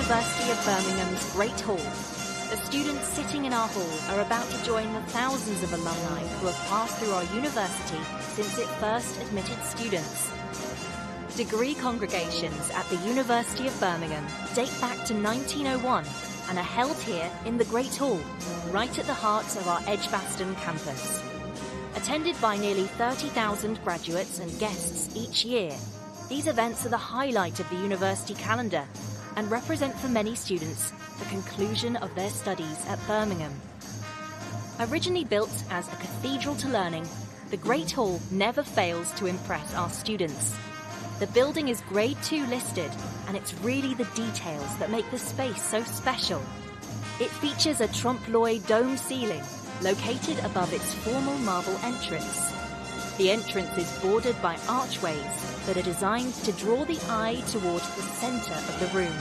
University of Birmingham's Great Hall. The students sitting in our hall are about to join the thousands of alumni who have passed through our university since it first admitted students. Degree congregations at the University of Birmingham date back to 1901 and are held here in the Great Hall, right at the heart of our Edgbaston campus. Attended by nearly 30,000 graduates and guests each year, these events are the highlight of the university calendar and represent for many students the conclusion of their studies at Birmingham. Originally built as a cathedral to learning, the Great Hall never fails to impress our students. The building is Grade 2 listed, and it's really the details that make the space so special. It features a trompe-l'oeil dome ceiling located above its formal marble entrance. The entrance is bordered by archways that are designed to draw the eye towards the centre of the room.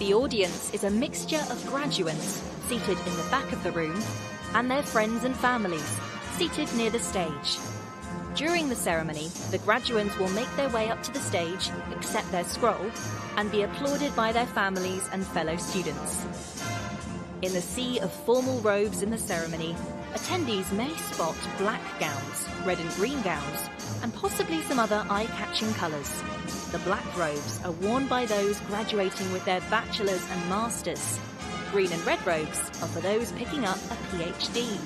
The audience is a mixture of graduates seated in the back of the room and their friends and families seated near the stage. During the ceremony, the graduates will make their way up to the stage, accept their scroll, and be applauded by their families and fellow students. In the sea of formal robes in the ceremony, attendees may spot black gowns, red and green gowns, and possibly some other eye-catching colours. The black robes are worn by those graduating with their bachelor's and master's. Green and red robes are for those picking up a PhD.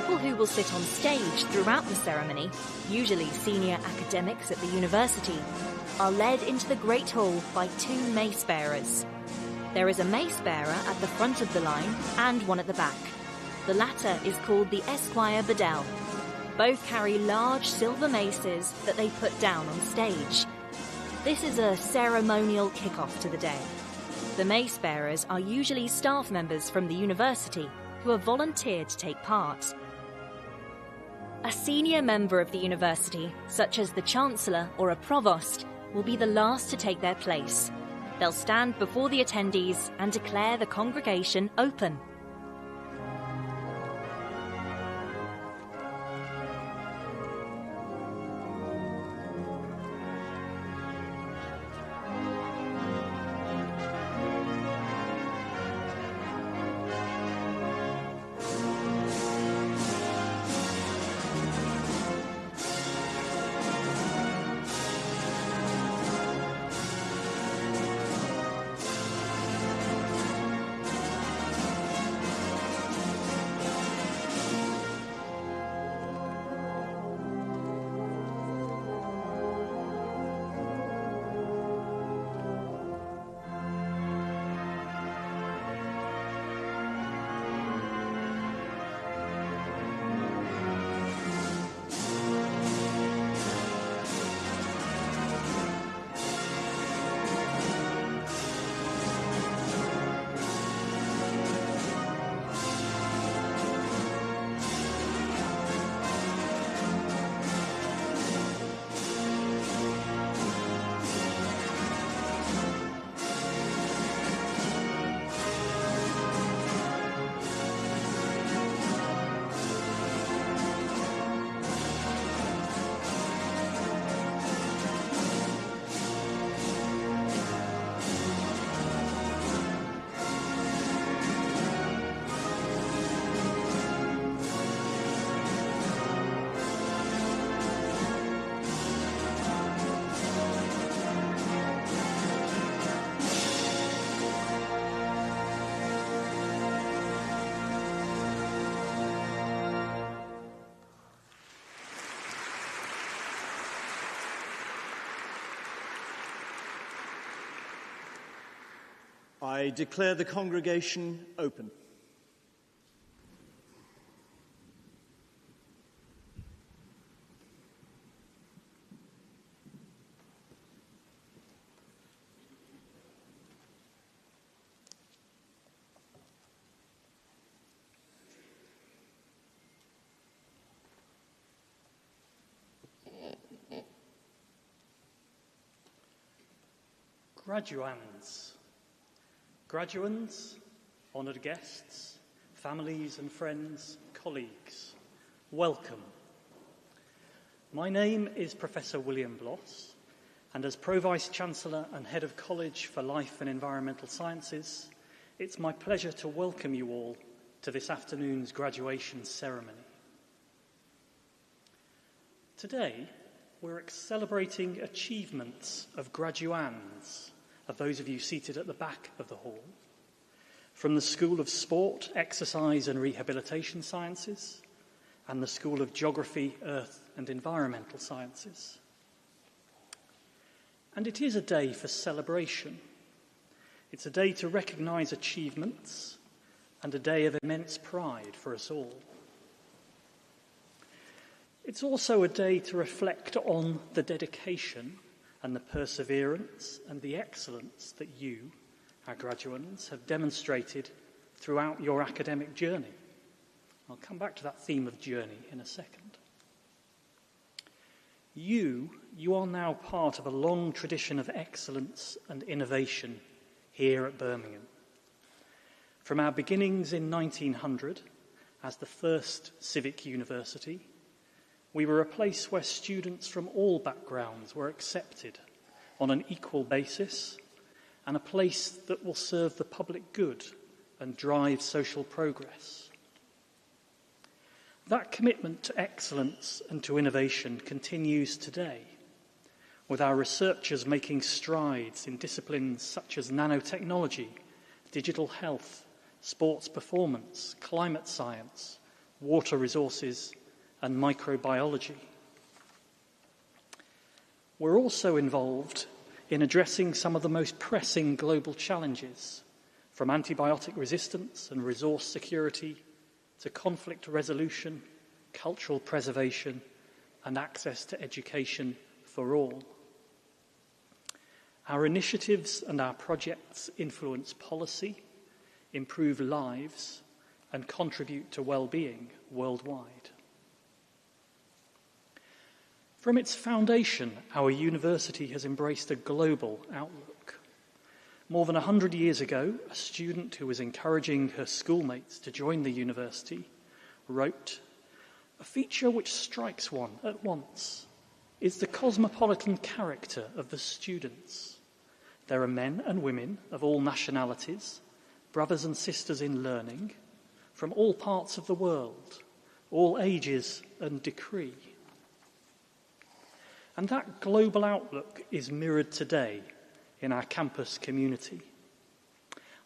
people who will sit on stage throughout the ceremony, usually senior academics at the university, are led into the Great Hall by two mace bearers. There is a mace bearer at the front of the line and one at the back. The latter is called the Esquire Bedell. Both carry large silver maces that they put down on stage. This is a ceremonial kick-off to the day. The mace bearers are usually staff members from the university who have volunteered to take part. A senior member of the university, such as the Chancellor or a Provost, will be the last to take their place. They'll stand before the attendees and declare the congregation open. I declare the congregation open. Graduands, honoured guests, families and friends, colleagues, welcome. My name is Professor William Bloss, and as Pro-Vice-Chancellor and Head of College for Life and Environmental Sciences, it's my pleasure to welcome you all to this afternoon's graduation ceremony. Today, we're celebrating achievements of graduands, of those of you seated at the back of the hall, from the School of Sport, Exercise and Rehabilitation Sciences and the School of Geography, Earth and Environmental Sciences. And it is a day for celebration. It's a day to recognise achievements and a day of immense pride for us all. It's also a day to reflect on the dedication and the perseverance and the excellence that you, our graduands, have demonstrated throughout your academic journey. I'll come back to that theme of journey in a second. You are now part of a long tradition of excellence and innovation here at Birmingham. From our beginnings in 1900 as the first civic university, we were a place where students from all backgrounds were accepted on an equal basis, and a place that will serve the public good and drive social progress. That commitment to excellence and to innovation continues today, with our researchers making strides in disciplines such as nanotechnology, digital health, sports performance, climate science, water resources, and microbiology. We're also involved in addressing some of the most pressing global challenges, from antibiotic resistance and resource security to conflict resolution, cultural preservation, and access to education for all. Our initiatives and our projects influence policy, improve lives, and contribute to well-being worldwide. From its foundation, our university has embraced a global outlook. More than 100 years ago, a student who was encouraging her schoolmates to join the university wrote, "A feature which strikes one at once is the cosmopolitan character of the students. There are men and women of all nationalities, brothers and sisters in learning, from all parts of the world, all ages and degree." And that global outlook is mirrored today in our campus community.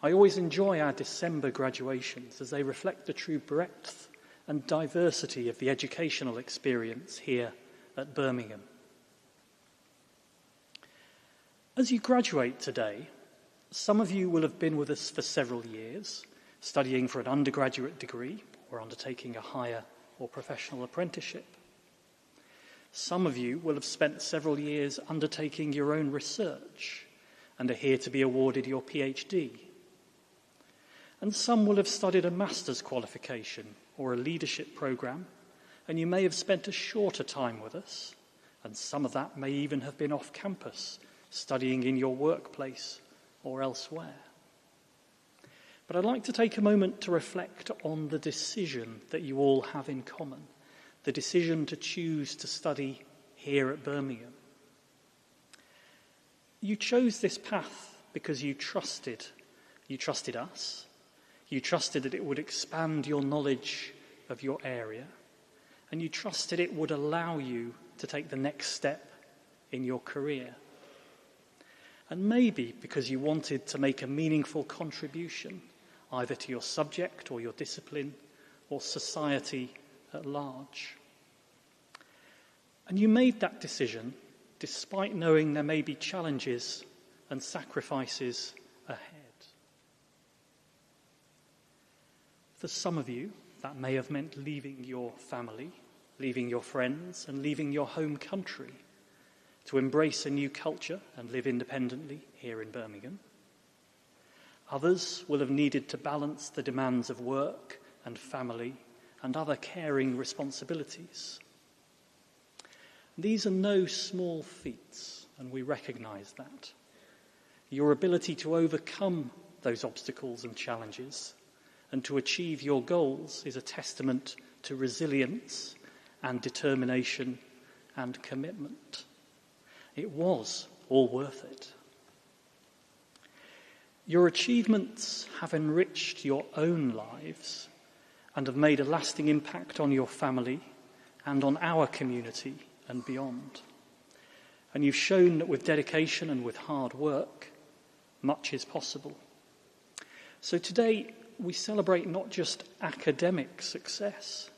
I always enjoy our December graduations as they reflect the true breadth and diversity of the educational experience here at Birmingham. As you graduate today, some of you will have been with us for several years, studying for an undergraduate degree or undertaking a higher or professional apprenticeship. Some of you will have spent several years undertaking your own research and are here to be awarded your PhD. And some will have studied a master's qualification or a leadership programme, and you may have spent a shorter time with us, and some of that may even have been off campus, studying in your workplace or elsewhere. But I'd like to take a moment to reflect on the decision that you all have in common, the decision to choose to study here at Birmingham. You chose this path because you trusted us, you trusted that it would expand your knowledge of your area, and you trusted it would allow you to take the next step in your career. And maybe because you wanted to make a meaningful contribution, either to your subject or your discipline or society at large. And you made that decision despite knowing there may be challenges and sacrifices ahead. For some of you, that may have meant leaving your family, leaving your friends, and leaving your home country to embrace a new culture and live independently here in Birmingham. Others will have needed to balance the demands of work and family and other caring responsibilities. These are no small feats, and we recognise that. Your ability to overcome those obstacles and challenges and to achieve your goals is a testament to resilience and determination and commitment. It was all worth it. Your achievements have enriched your own lives and have made a lasting impact on your family and on our community and beyond. And you've shown that with dedication and with hard work, much is possible. So today, we celebrate not just academic success,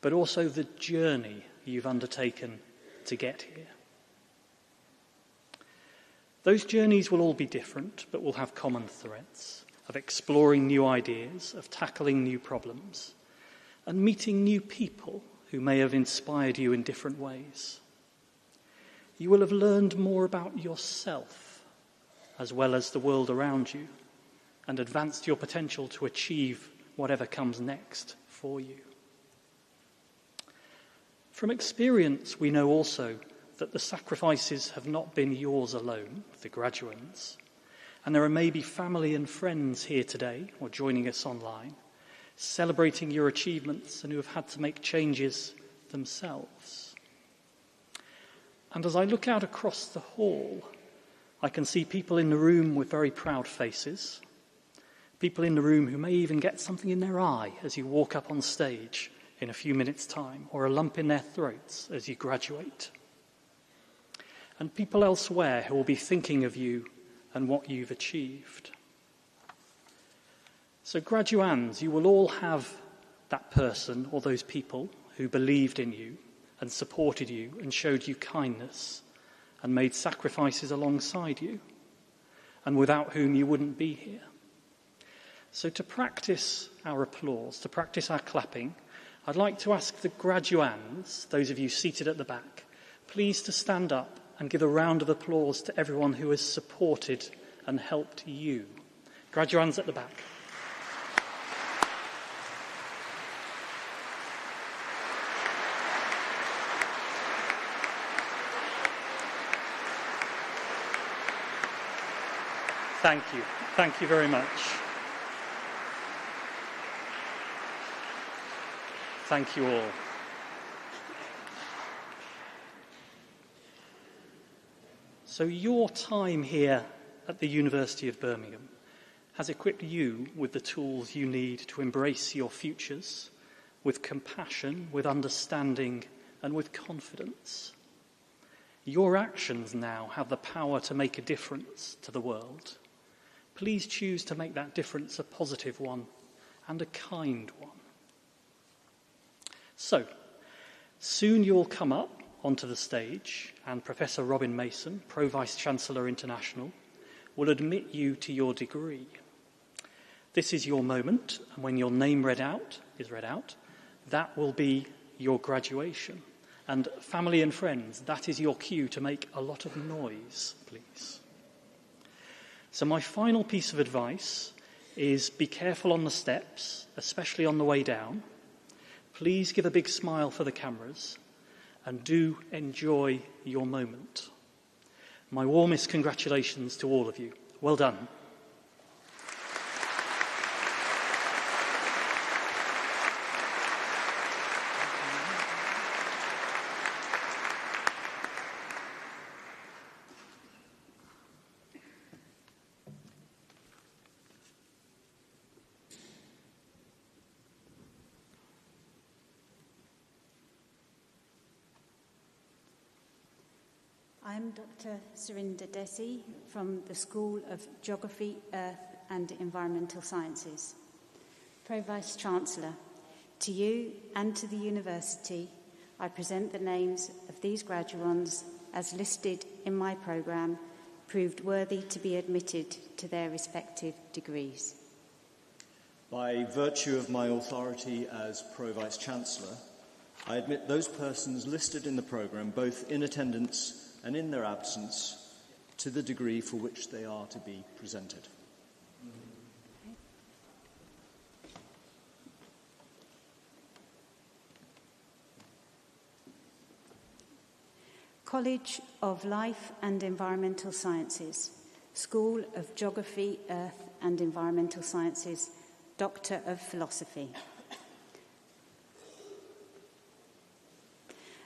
but also the journey you've undertaken to get here. Those journeys will all be different, but will have common threads of exploring new ideas, of tackling new problems, and meeting new people who may have inspired you in different ways. You will have learned more about yourself as well as the world around you, and advanced your potential to achieve whatever comes next for you. From experience, we know also that the sacrifices have not been yours alone, the graduates, and there are maybe family and friends here today or joining us online, celebrating your achievements and who have had to make changes themselves. And as I look out across the hall, I can see people in the room with very proud faces, people in the room who may even get something in their eye as you walk up on stage in a few minutes' time, or a lump in their throats as you graduate. And people elsewhere who will be thinking of you and what you've achieved. So graduands, you will all have that person or those people who believed in you and supported you and showed you kindness and made sacrifices alongside you, and without whom you wouldn't be here. So to practice our applause, to practice our clapping, I'd like to ask the graduands, those of you seated at the back, please to stand up and give a round of applause to everyone who has supported and helped you. Graduands at the back. Thank you. Thank you very much. Thank you all. So your time here at the University of Birmingham has equipped you with the tools you need to embrace your futures with compassion, with understanding, and with confidence. Your actions now have the power to make a difference to the world. Please choose to make that difference a positive one and a kind one. So, soon you'll come up onto the stage and Professor Robin Mason, Pro-Vice-Chancellor International, will admit you to your degree. This is your moment, and when your name is read out, that will be your graduation. And family and friends, that is your cue to make a lot of noise, please. So my final piece of advice is be careful on the steps, especially on the way down. Please give a big smile for the cameras and do enjoy your moment. My warmest congratulations to all of you. Well done. I'm Dr. Surinder Desi from the School of Geography, Earth and Environmental Sciences. Pro-Vice-Chancellor, to you and to the University, I present the names of these graduands as listed in my programme, proved worthy to be admitted to their respective degrees. By virtue of my authority as Pro-Vice-Chancellor, I admit those persons listed in the programme, both in attendance and in their absence, to the degree for which they are to be presented. College of Life and Environmental Sciences, School of Geography, Earth and Environmental Sciences, Doctor of Philosophy.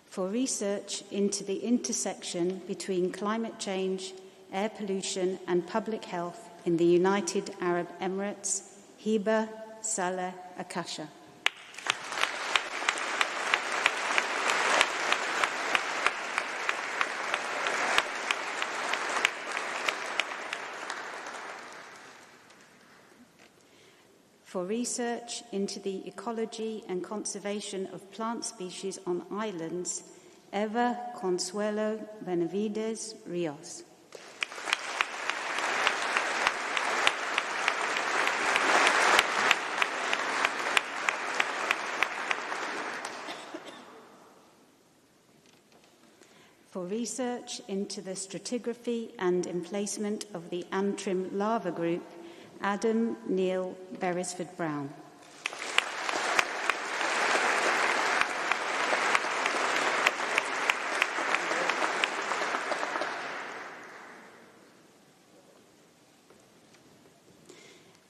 For research into the intersection between climate change, air pollution and public health in the United Arab Emirates, Hiba Saleh Akasha. For research into the ecology and conservation of plant species on islands, Eva Consuelo Benavides Rios. For research into the stratigraphy and emplacement of the Antrim lava group, Adam Neil Beresford-Brown.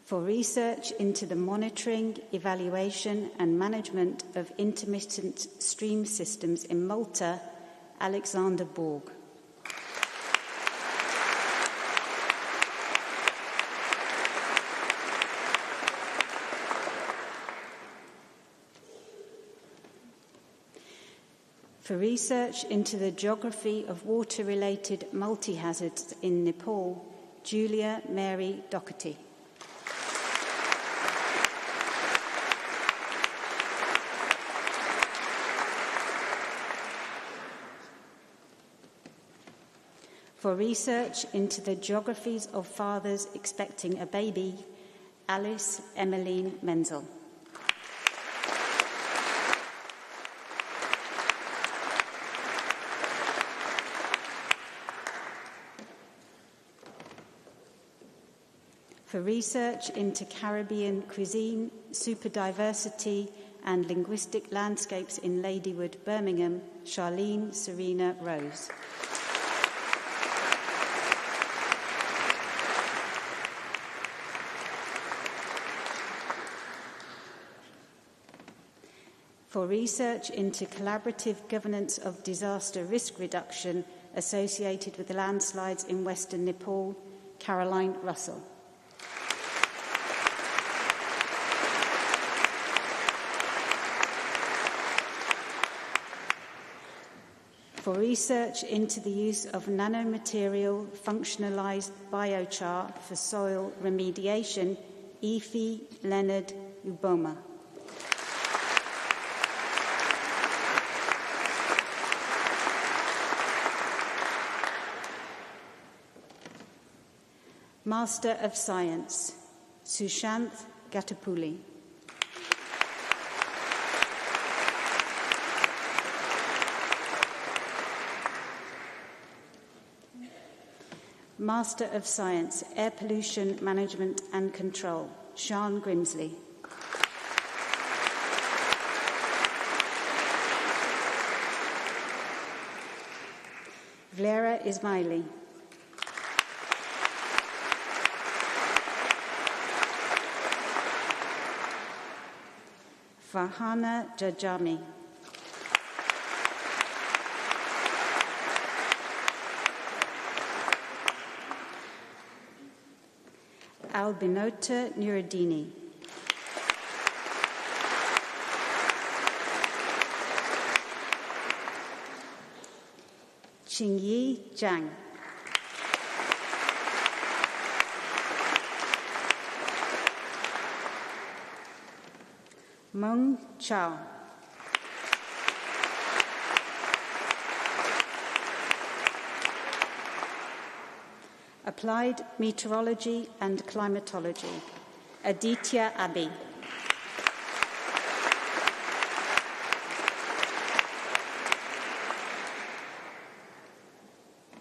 For research into the monitoring, evaluation and management of intermittent stream systems in Malta, Alexander Borg. For research into the geography of water-related multi-hazards in Nepal, Julia Mary Doherty. For research into the geographies of fathers expecting a baby, Alice Emmeline Menzel. For research into Caribbean cuisine, superdiversity, and linguistic landscapes in Ladywood, Birmingham, Charlene Serena Rose. For research into collaborative governance of disaster risk reduction associated with landslides in western Nepal, Caroline Russell. For research into the use of nanomaterial functionalised biochar for soil remediation, Efi Leonard Uboma. Master of Science, Sushanth Gatapuli. Master of Science, Air Pollution Management and Control, Sean Grimsley. Vlera Ismaili. Farhana Jajami. Albinota Nuruddini. Qingyi Zhang. Meng Chao. Applied Meteorology and Climatology, Aditya Abbey.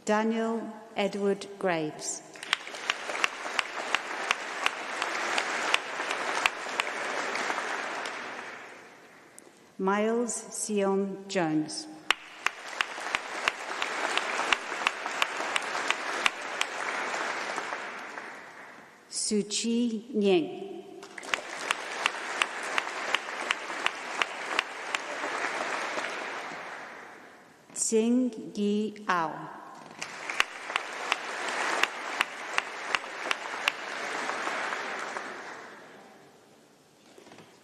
Daniel Edward Graves. Miles Sion Jones. Suchi Nying. Tsing Yi Ao.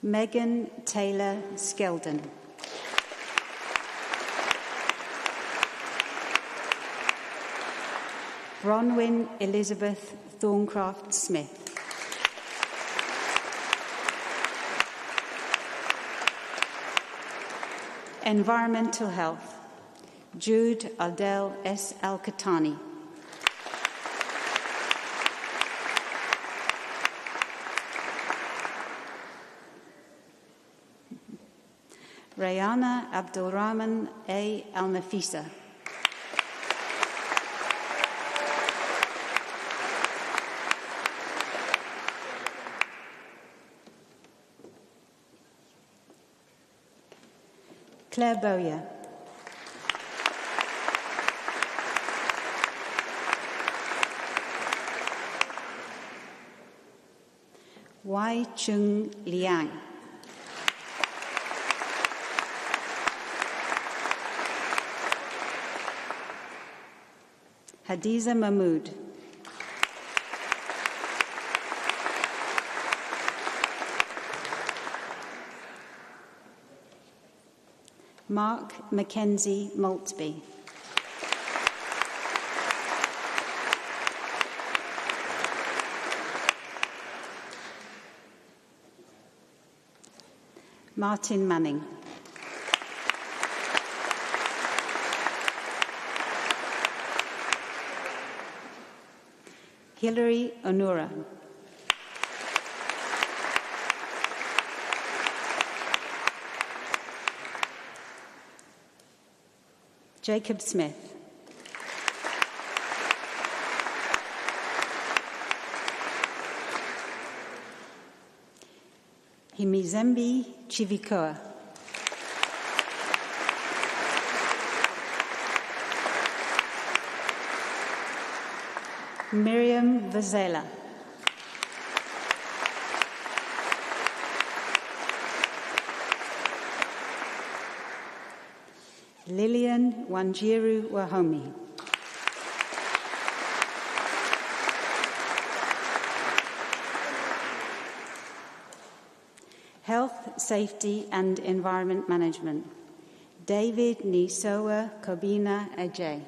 Megan Taylor Skeldon. Bronwyn Elizabeth Thorncraft Smith. Environmental Health, Jude Aldel S. Al-Khatani. Rayana Abdulrahman A. Al-Nafisa. Claire Bowyer. Wai Chung Liang. Hadiza Mahmood. Mark Mackenzie Maltby. Martin Manning. Hilary Onura. Jacob Smith. Himizembi Chivikoa. Miriam Vazela. Lillian Wanjiru Wahomi. Health, Safety and Environment Management, David Nisoa Kobina Ajay.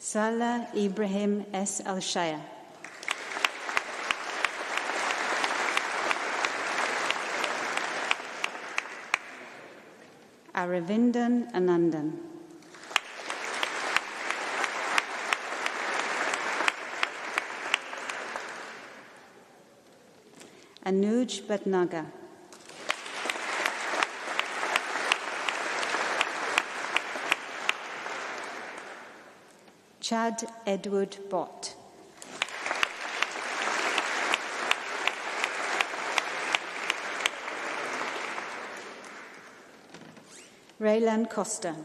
Salah Ibrahim S. Al-Shaya. Aravindan Anandan. Anuj Bhatnagar. Chad Edward Bott. Raylan Costa.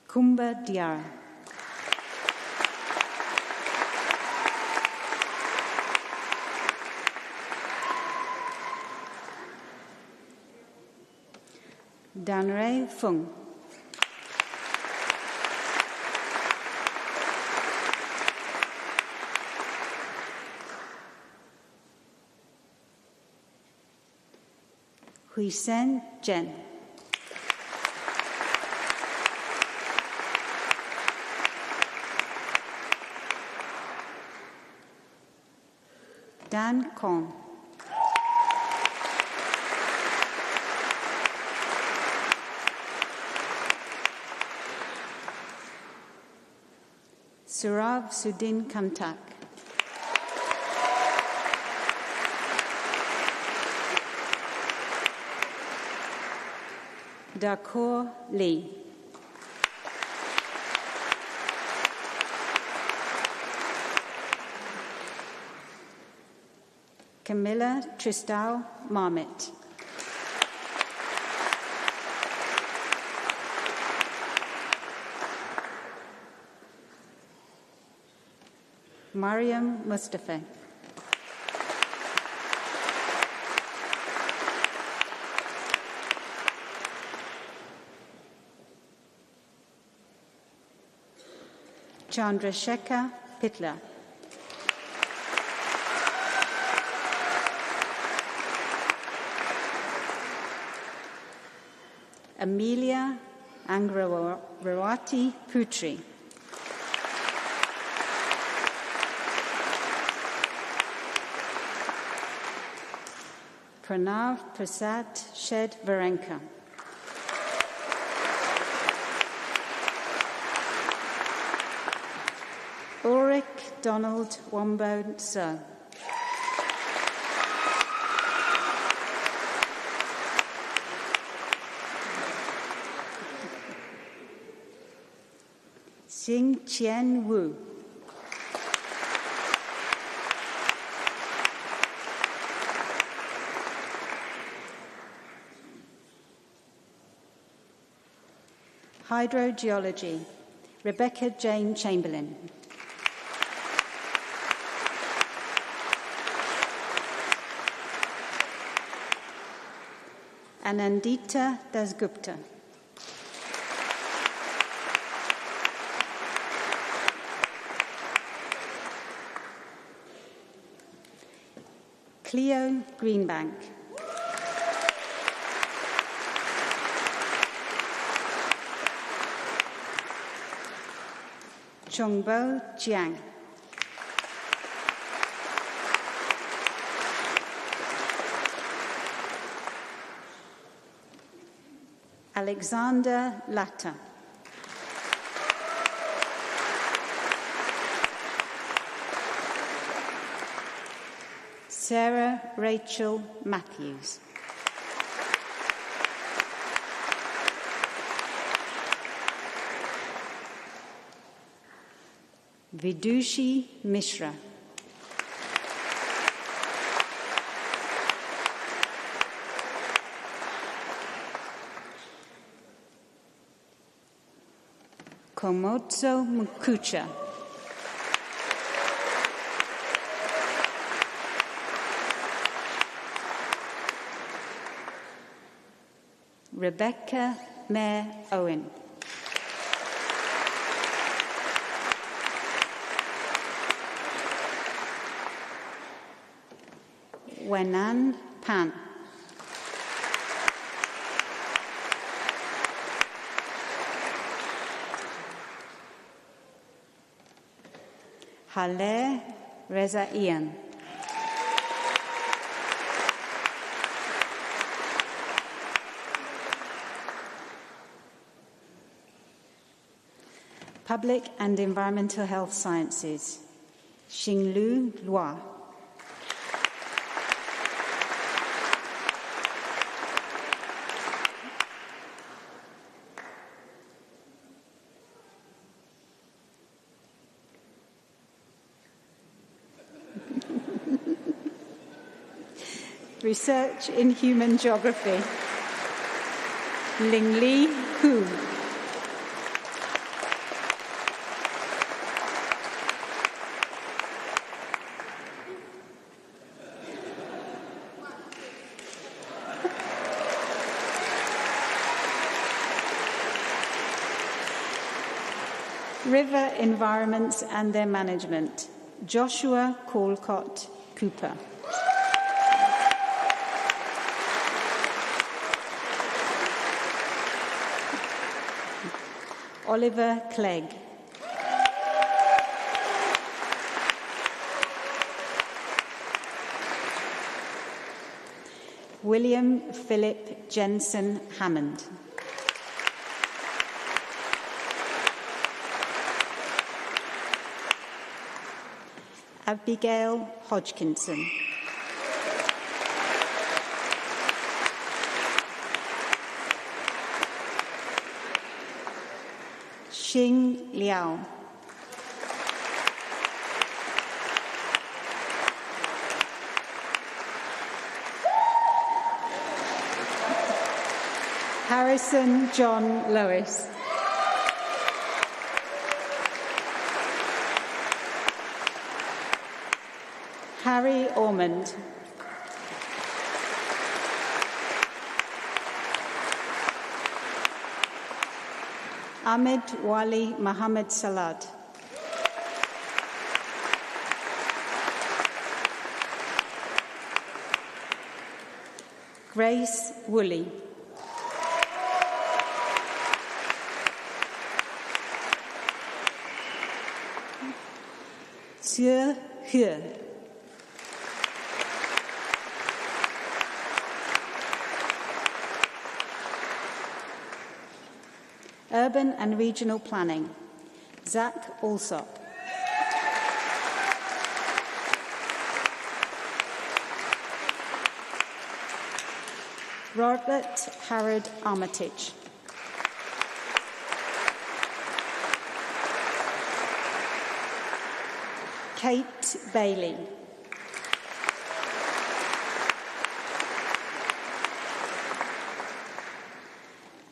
Kumba Diarra. Danray Fung. Huisen Jen. Dan Kong. Surav Sudin Kantak. Dakor Lee. Camilla Tristau Marmot. Mariam Mustafa. Chandrasekhar Pitla. Amelia Angrawati Putri. Pranav Prasad Shed Varenka. Ulrich Donald Wombo Sir. Xing Qian Wu. Hydrogeology, Rebecca Jane Chamberlain. Anandita Dasgupta. Cleo Greenbank. Chongbo Jiang. Alexander Latta. Sarah Rachel Matthews. Vidushi Mishra. Komotso Mukucha. Rebecca Mayer Owen. Wenan Pan. Haleh Reza Ian. Public and Environmental Health Sciences, Xinglu Lua. Research in Human Geography, Lingli Hu. River Environments and Their Management, Joshua Calcott Cooper. Oliver Clegg. William Philip Jensen Hammond. Abigail Hodgkinson. Xing Liao. Harrison John Lewis. Harry Ormond. Ahmed Wali Mohammed Salad. Grace Woolley. Xue He. Urban and Regional Planning, Zach Alsop. Robert Harrod Armitage. Kate Bailey.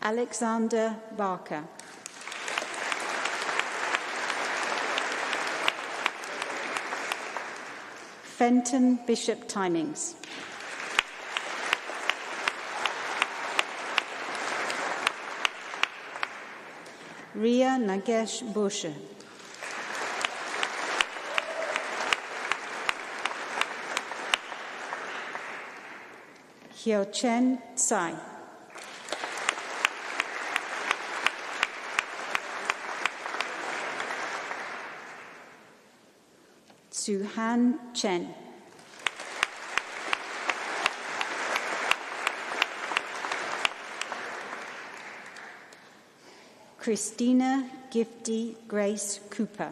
Alexander Barker. Fenton Bishop Timings. Ria Nagesh Bushe. Hyo-Chen Tsai. Suhan Chen. Christina Gifty Grace Cooper.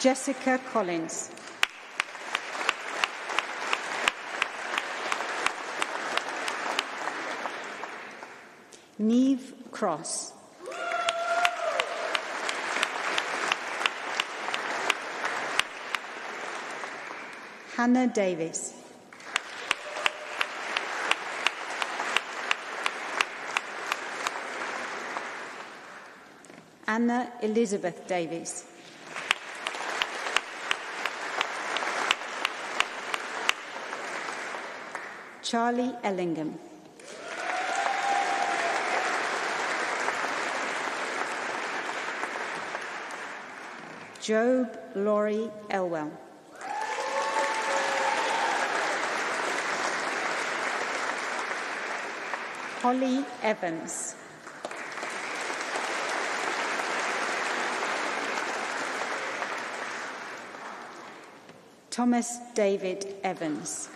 Jessica Collins. Neve Cross. Hannah Davis. Anna Elizabeth Davies. Charlie Ellingham. Job Laurie Elwell. Holly Evans. Thomas David Evans.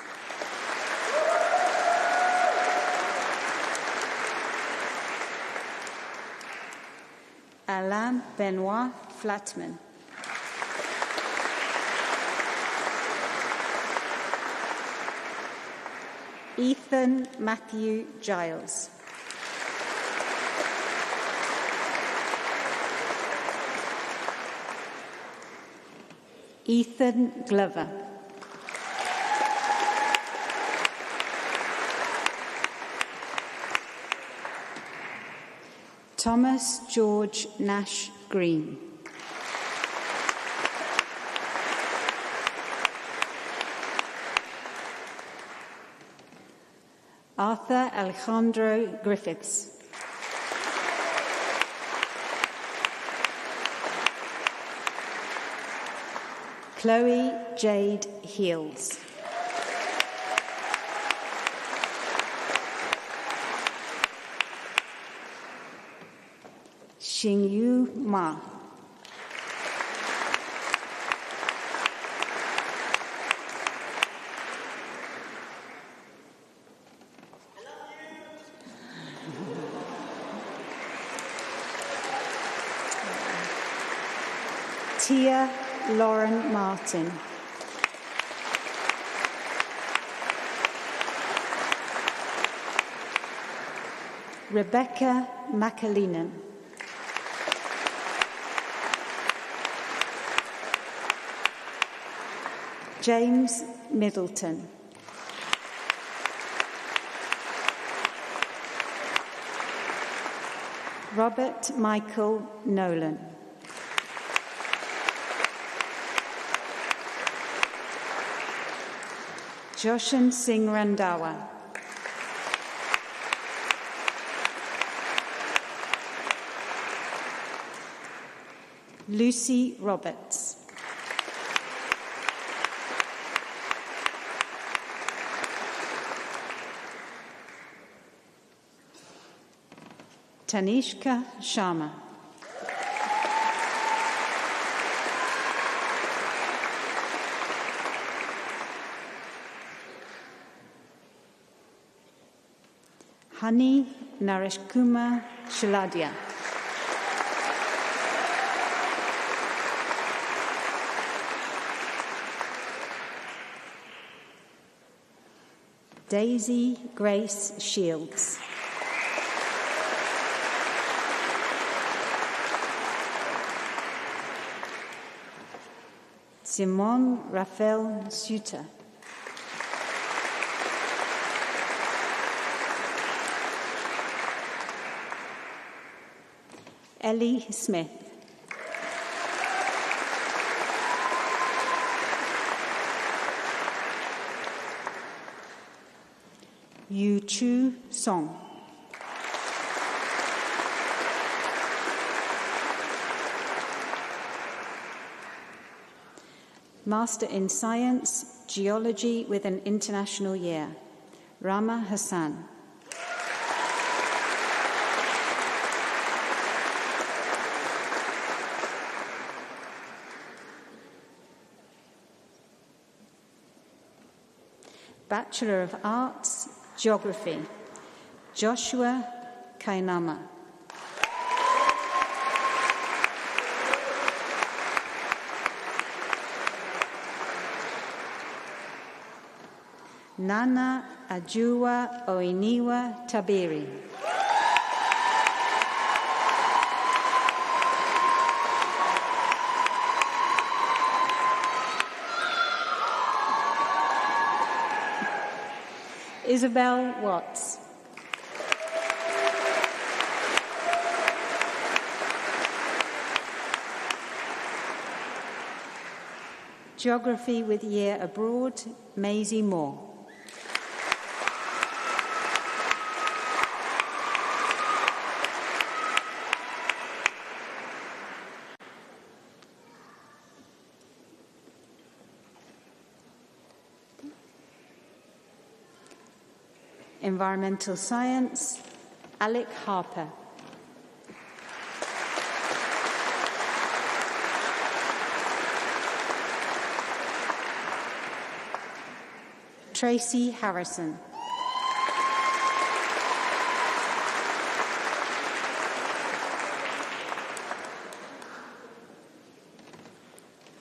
Alain Benoit Flatman. Ethan Matthew Giles. Ethan Glover. Thomas George Nash Green. Arthur Alejandro Griffiths. Chloe Jade Heels. Xingyu Ma. Tia Lauren Martin. Rebecca McAleenan. James Middleton. Robert Michael Nolan. Joshan Singh Randhawa. Lucy Roberts. Tanishka Sharma. Hani Nareshkumar Shaladia. Daisy Grace Shields. Simon Raphael Suter. Ellie Smith. Yu Chu Song. Master in Science, Geology with an International Year, Rama Hassan. Bachelor of Arts, Geography, Joshua Kainama. Nana Ajua Oiniwa Tabiri. Isabel Watts. Geography with Year Abroad, Maisie Moore. Environmental Science, Alec Harper. Tracy Harrison.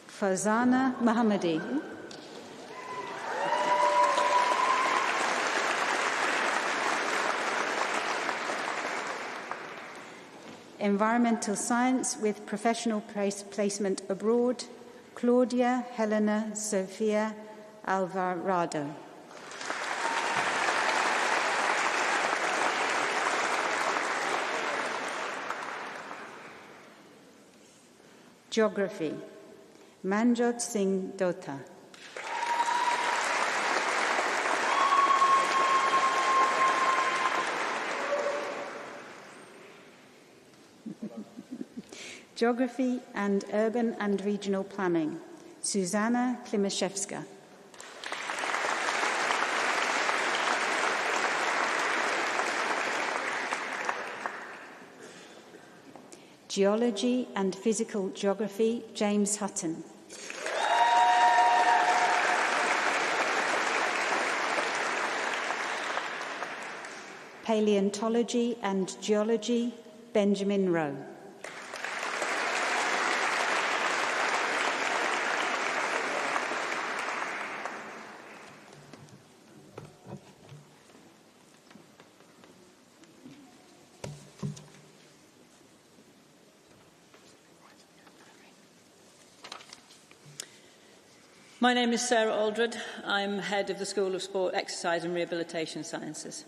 Fazana Mohammadi. Environmental Science with Professional Placement Abroad, Claudia Helena Sofia Alvarado. Geography, Manjot Singh Dota. Geography and Urban and Regional Planning, Susanna Klimaszewska. Geology and Physical Geography, James Hutton. Paleontology and Geology, Benjamin Rowe. My name is Sarah Aldred. I'm head of the School of Sport, Exercise and Rehabilitation Sciences.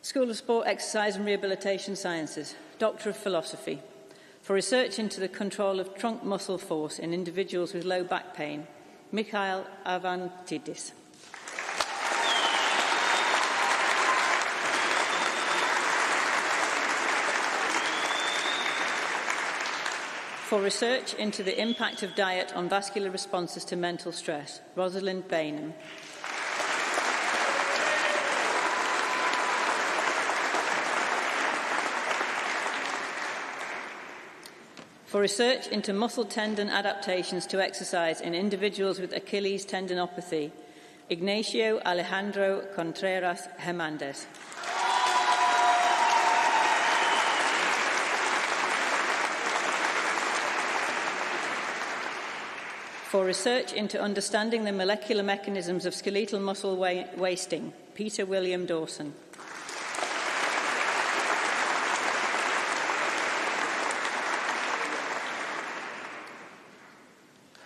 School of Sport, Exercise and Rehabilitation Sciences, Doctor of Philosophy, for research into the control of trunk muscle force in individuals with low back pain, Mikhail Avantidis. For research into the impact of diet on vascular responses to mental stress, Rosalind Bainham. For research into muscle tendon adaptations to exercise in individuals with Achilles tendinopathy, Ignacio Alejandro Contreras Hernandez. For research into understanding the molecular mechanisms of skeletal muscle wasting, Peter William Dawson.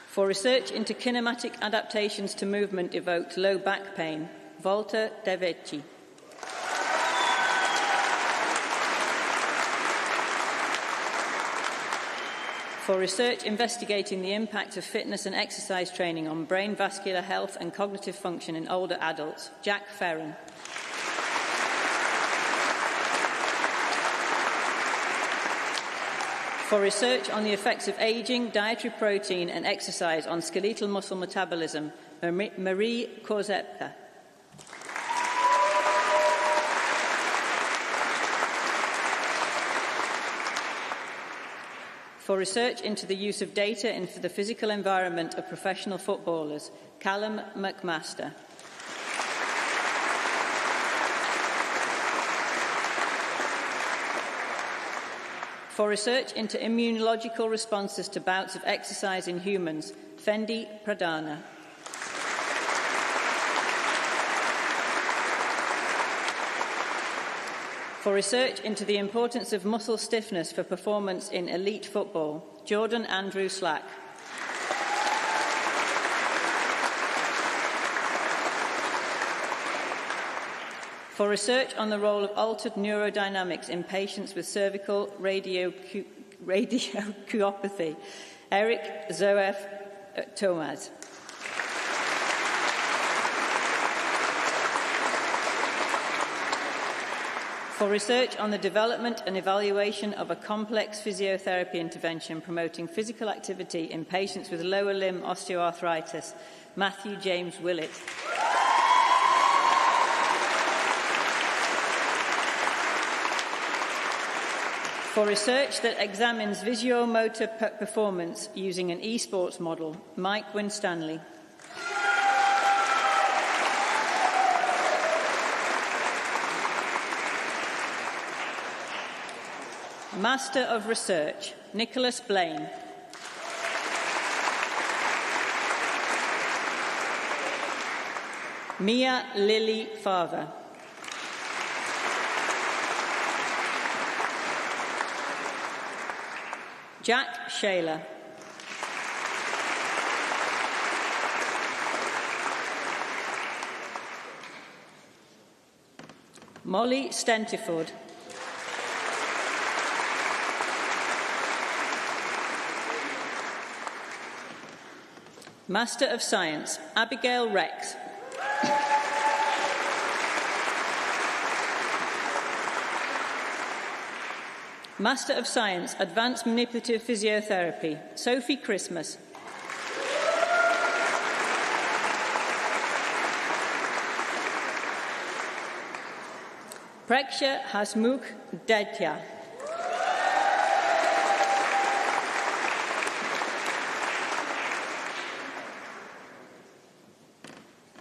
For research into kinematic adaptations to movement-evoked low back pain, Walter De Vecchi. For research investigating the impact of fitness and exercise training on brain vascular health and cognitive function in older adults, Jack Ferran. For research on the effects of ageing, dietary protein and exercise on skeletal muscle metabolism, Marie Korzepka. For research into the use of data in the physical environment of professional footballers, Callum McMaster. For research into immunological responses to bouts of exercise in humans, Fendi Pradana. For research into the importance of muscle stiffness for performance in elite football, Jordan Andrew Slack. For research on the role of altered neurodynamics in patients with cervical radioculopathy, Eric Zoef Tomaz. For research on the development and evaluation of a complex physiotherapy intervention promoting physical activity in patients with lower limb osteoarthritis, Matthew James Willett. For research that examines visuomotor performance using an esports model, Mike Winstanley. Master of Research, Nicholas Blaine. Mia Lily Farver. Jack Shaler. Molly Stentiford. Master of Science, Abigail Rex. Master of Science, Advanced Manipulative Physiotherapy, Sophie Christmas. Preksha Hasmukh Dedya.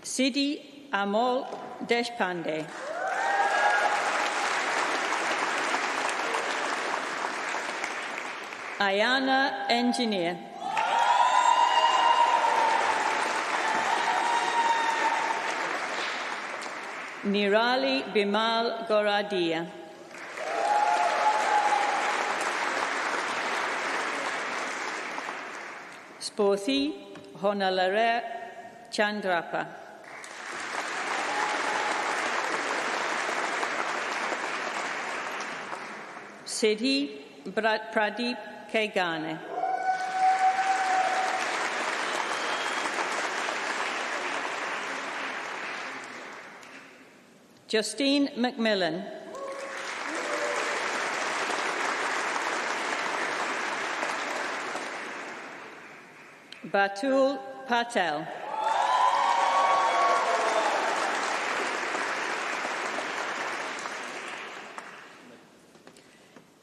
Siddhi Amol Deshpande. Ayana Engineer. Nirali Bimal Goradia. Sporthi Honalare Chandrapa. Siddhi Pradeep Kegane. Justine McMillan. Batul Patel.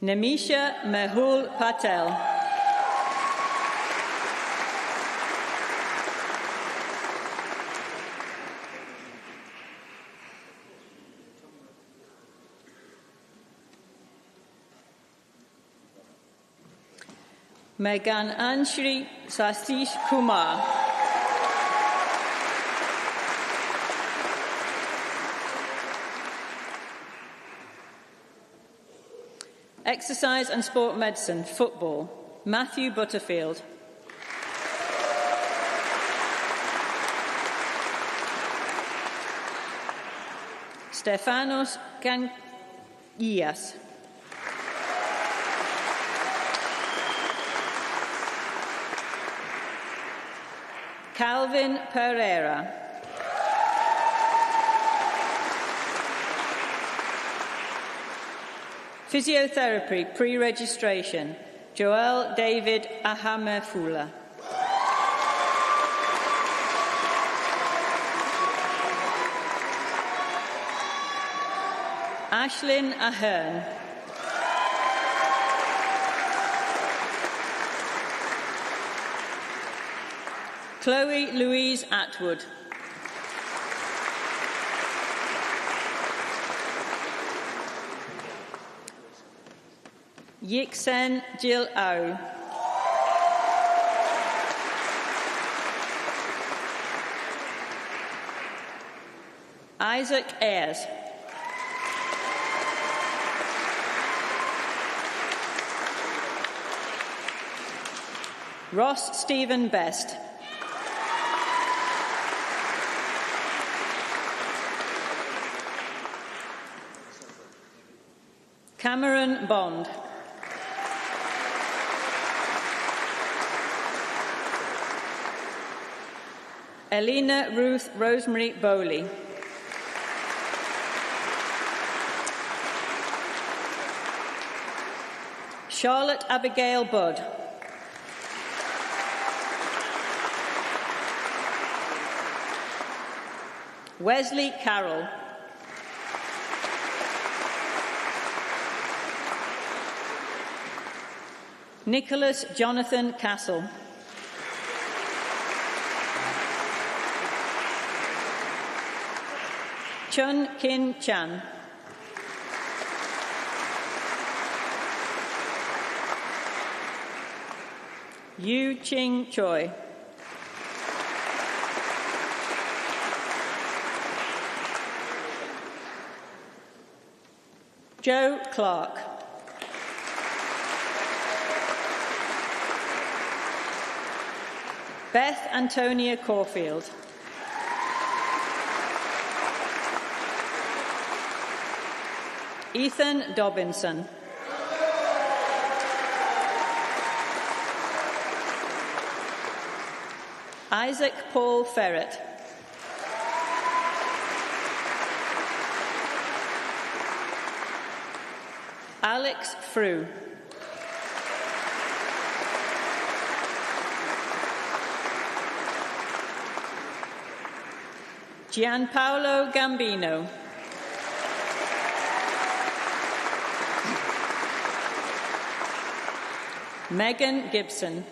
Namisha Mehul Patel. Megan Anshri Satish Kumar. Exercise and Sport Medicine, Football, Matthew Butterfield. Stefanos Gangias. Calvin Pereira. Physiotherapy pre-registration, Joel David Ahamefula. Ashlyn Ahern. Chloe Louise Atwood. Yixen Jill Au. Isaac Ayres. Ross Stephen Best. Cameron Bond. Elena Ruth Rosemary Bowley. Charlotte Abigail Budd. Wesley Carroll. Nicholas Jonathan Castle. Chun Kin Chan. Yu Ching Choi. Joe Clark. Beth Antonia Caulfield. Ethan Dobinson. Isaac Paul Ferret. Alex Frew. Gianpaolo Gambino. Megan Gibson.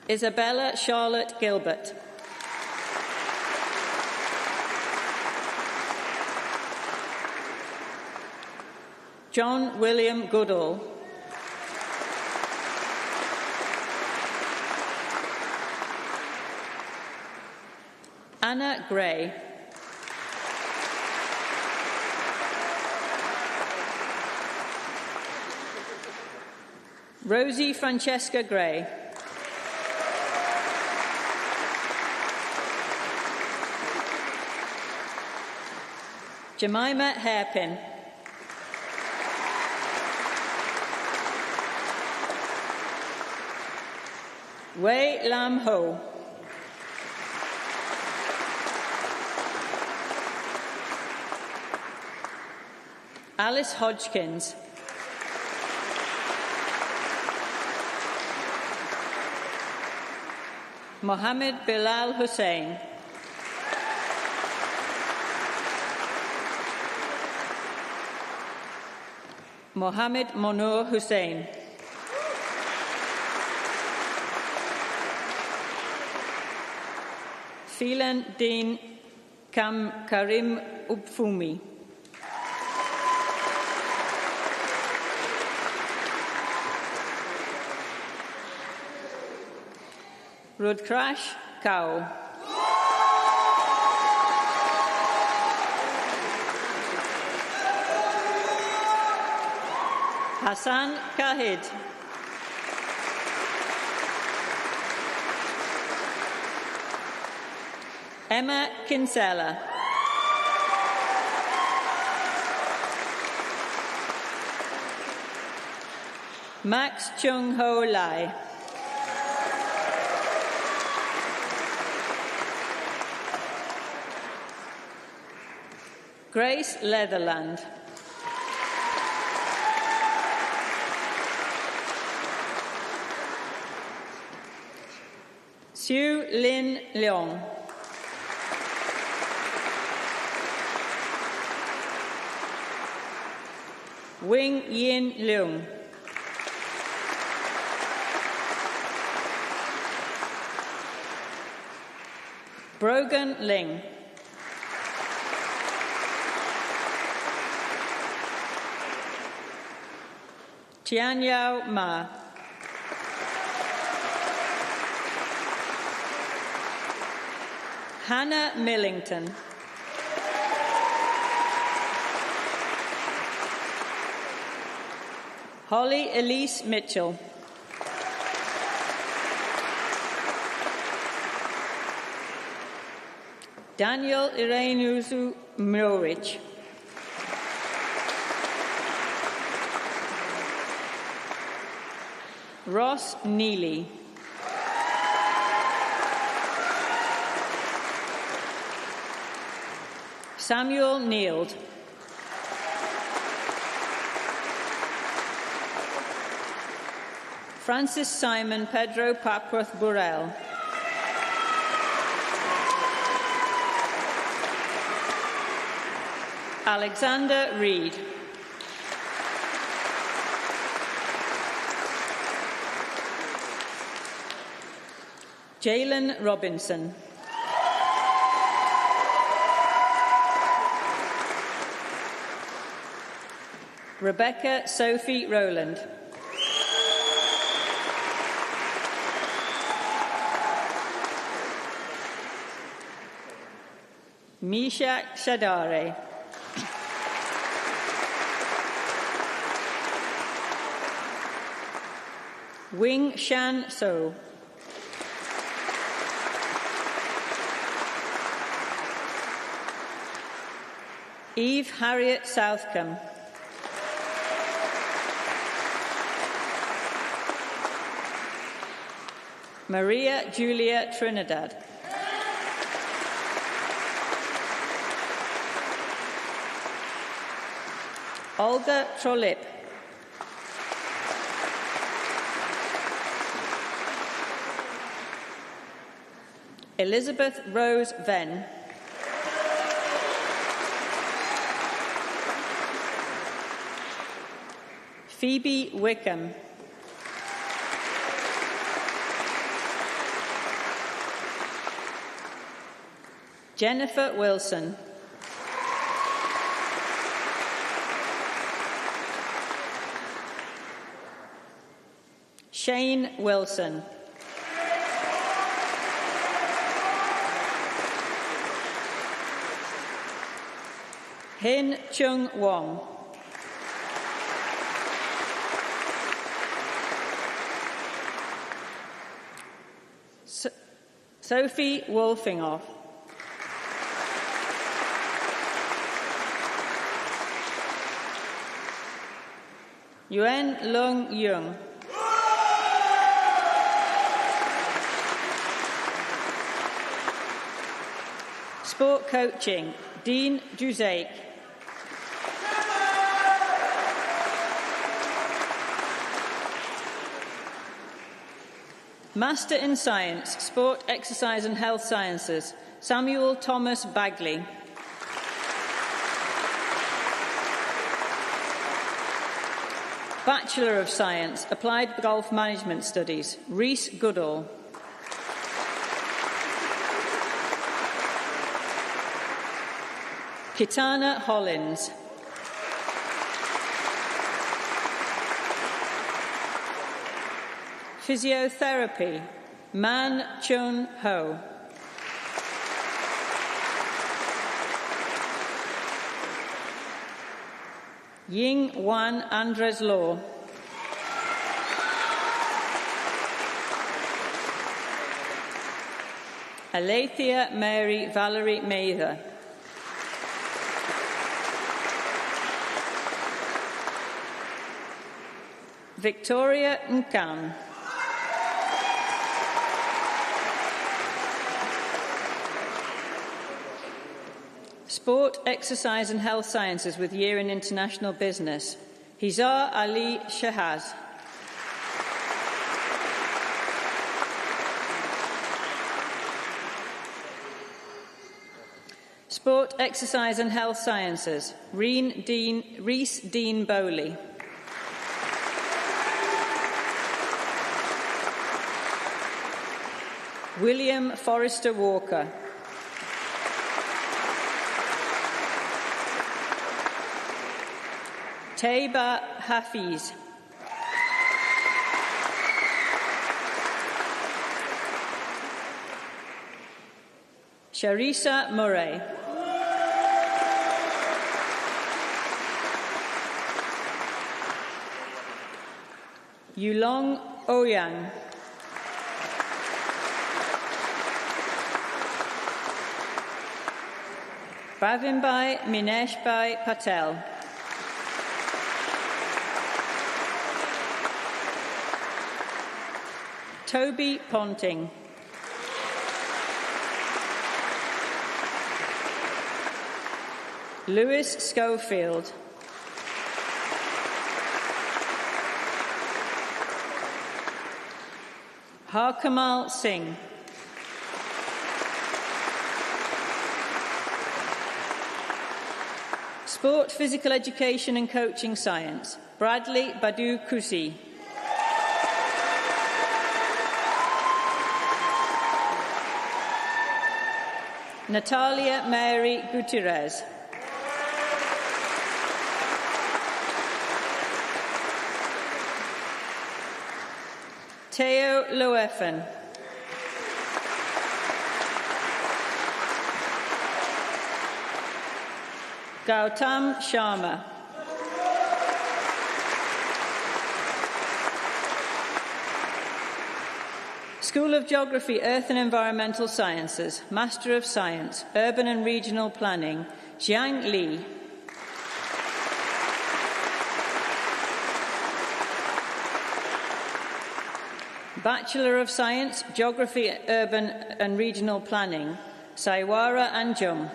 Isabella Charlotte Gilbert. John William Goodall. Anna Gray. Rosie Francesca Gray. Jemima Hairpin. Wei Lam Ho. Alice Hodgkins. Mohammed Bilal Hussain. Mohammed Monur Hussain. Phelan Dean Karim Ubfumi. Rudkrash Kao. Hassan Kahid. Emma Kinsella. Max Chung Ho Lai. Grace Leatherland. Sue Lin Leong. Wing Yin Leung. Brogan Ling. Tian Yao Ma. Hannah Millington. Holly Elise Mitchell. Daniel Irenuzu Mrorich. Ross Neely. Samuel Neild. Francis Simon Pedro Papworth Burrell. Alexander Reed. Jalen Robinson. Rebecca Sophie Rowland. Misha Shadare. Wing Shan So. Eve Harriet Southcombe. Maria Julia Trinidad. Olga Trolip. Elizabeth Rose Venn. Phoebe Wickham. Jennifer Wilson. Shane Wilson. Hin Chung Wong. Sophie Wolfingoff. Yuen Lung Yung. Sport coaching, Dean Duzake. Master in Science, Sport, Exercise and Health Sciences, Samuel Thomas Bagley. Bachelor of Science, Applied Golf Management Studies, Rhys Goodall. Kitana Hollins. Physiotherapy, Man Chun Ho. Ying Wan Andres Law. Alethea Mary Valerie Mather. Victoria Nkan. Sport, Exercise and Health Sciences with Year in International Business, Hizar Ali Shahaz. Sport, Exercise and Health Sciences, Rhys Dean Bowley. William Forrester Walker. Taiba Hafiz. Sharisa Murray. Yulong Ouyang. Bhavimbai Mineshbai Patel. Toby Ponting. Lewis Schofield. Harkamal Singh. Sport, Physical Education and Coaching Science, Bradley Badu Kusi. Natalia Mary Gutierrez. Theo Loeffen. Gautam Sharma. School of Geography, Earth and Environmental Sciences, Master of Science, Urban and Regional Planning, Jiang Li. Bachelor of Science, Geography, Urban and Regional Planning, Saiwara Anjum.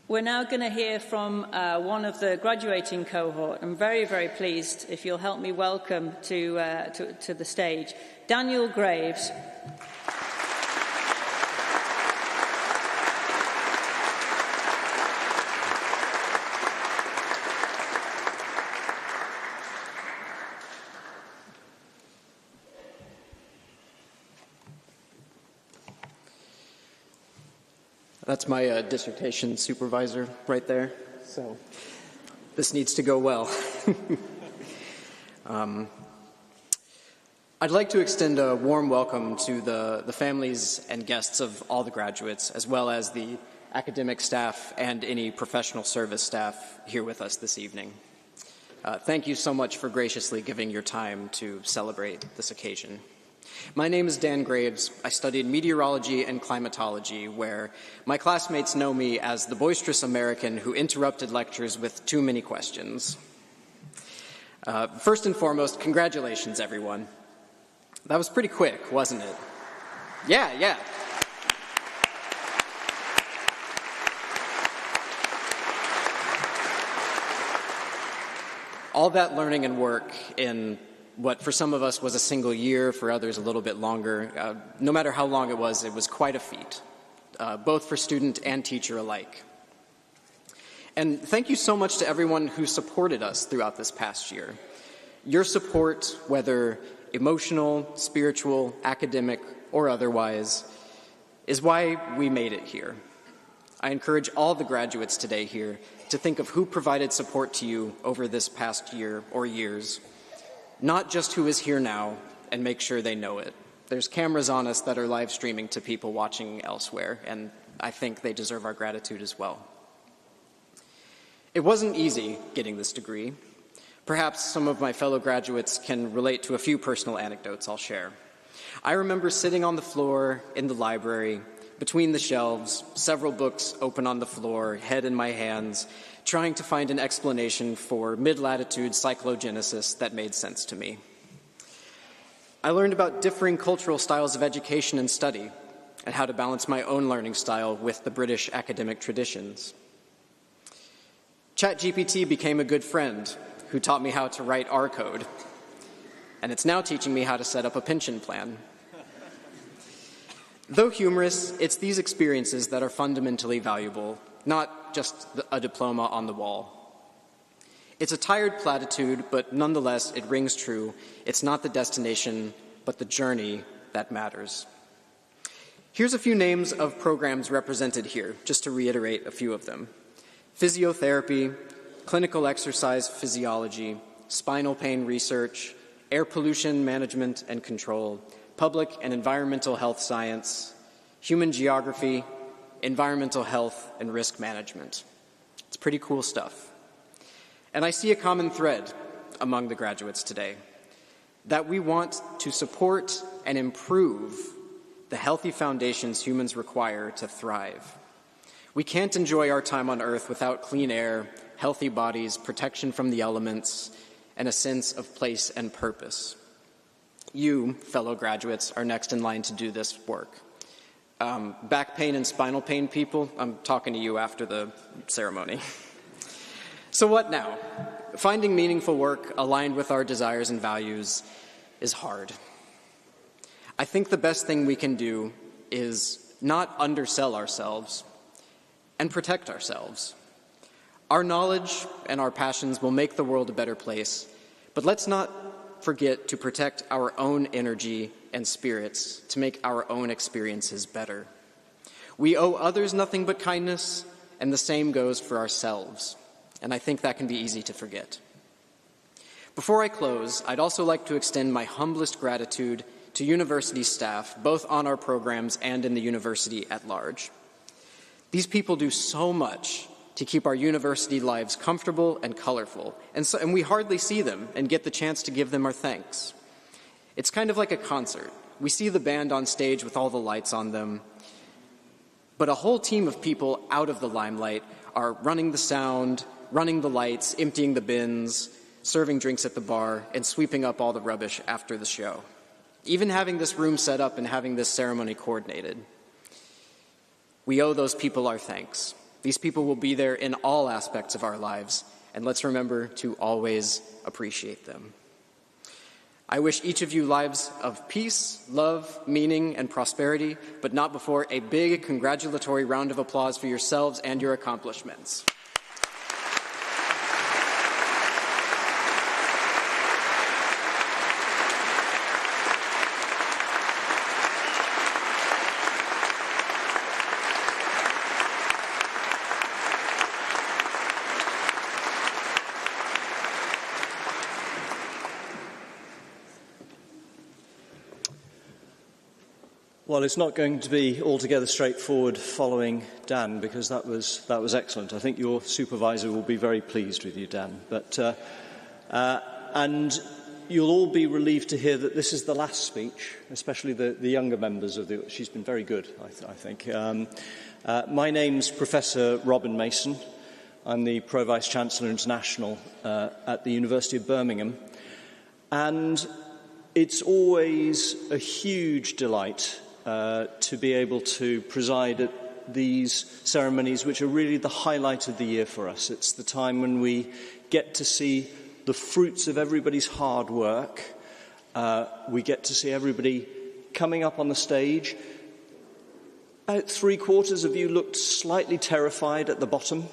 We're now going to hear from one of the graduating cohort. I'm very, very pleased if you'll help me welcome to the stage Daniel Graves. That's my dissertation supervisor right there, so this needs to go well. I'd like to extend a warm welcome to the families and guests of all the graduates, as well as the academic staff and any professional service staff here with us this evening. Thank you so much for graciously giving your time to celebrate this occasion. My name is Dan Graves. I studied meteorology and climatology, where my classmates know me as the boisterous American who interrupted lectures with too many questions. First and foremost, congratulations, everyone. That was pretty quick, wasn't it? Yeah. All that learning and work in what for some of us was a single year, for others a little bit longer. No matter how long it was quite a feat, both for student and teacher alike. And thank you so much to everyone who supported us throughout this past year. Your support, whether emotional, spiritual, academic, or otherwise, is why we made it here. I encourage all the graduates today here to think of who provided support to you over this past year or years. Not just who is here now, and make sure they know it. There's cameras on us that are live streaming to people watching elsewhere, and I think they deserve our gratitude as well. It wasn't easy getting this degree. Perhaps some of my fellow graduates can relate to a few personal anecdotes I'll share. I remember sitting on the floor in the library, between the shelves, several books open on the floor, head in my hands, trying to find an explanation for mid-latitude cyclogenesis that made sense to me. I learned about differing cultural styles of education and study, and how to balance my own learning style with the British academic traditions. ChatGPT became a good friend who taught me how to write R code, and it's now teaching me how to set up a pension plan. Though humorous, it's these experiences that are fundamentally valuable, not just a diploma on the wall. It's a tired platitude, but nonetheless, it rings true. It's not the destination, but the journey that matters. Here's a few names of programs represented here, just to reiterate a few of them. Physiotherapy, clinical exercise physiology, spinal pain research, air pollution management and control, public and environmental health science, human geography, environmental health, and risk management. It's pretty cool stuff. And I see a common thread among the graduates today, that we want to support and improve the healthy foundations humans require to thrive. We can't enjoy our time on Earth without clean air, healthy bodies, protection from the elements, and a sense of place and purpose. You, fellow graduates, are next in line to do this work. Back pain and spinal pain people, I'm talking to you after the ceremony. So what now? Finding meaningful work aligned with our desires and values is hard. I think the best thing we can do is not undersell ourselves and protect ourselves. Our knowledge and our passions will make the world a better place, but let's not forget to protect our own energy and spirits to make our own experiences better. We owe others nothing but kindness, and the same goes for ourselves. And I think that can be easy to forget. Before I close, I'd also like to extend my humblest gratitude to university staff, both on our programs and in the university at large. These people do so much to keep our university lives comfortable and colorful, and we hardly see them and get the chance to give them our thanks. It's kind of like a concert. We see the band on stage with all the lights on them, but a whole team of people out of the limelight are running the sound, running the lights, emptying the bins, serving drinks at the bar, and sweeping up all the rubbish after the show. Even having this room set up and having this ceremony coordinated. We owe those people our thanks. These people will be there in all aspects of our lives, and let's remember to always appreciate them. I wish each of you lives of peace, love, meaning, and prosperity, but not before a big congratulatory round of applause for yourselves and your accomplishments. Well, it's not going to be altogether straightforward following Dan, because that was excellent. I think your supervisor will be very pleased with you, Dan. And you'll all be relieved to hear that this is the last speech, especially the younger members of the. She's been very good, I think. My name's Professor Robin Mason. I'm the Pro Vice Chancellor International at the University of Birmingham, and it's always a huge delight to be able to preside at these ceremonies, which are really the highlight of the year for us. It's the time when we get to see the fruits of everybody's hard work. We get to see everybody coming up on the stage. About 3/4 of you looked slightly terrified at the bottom.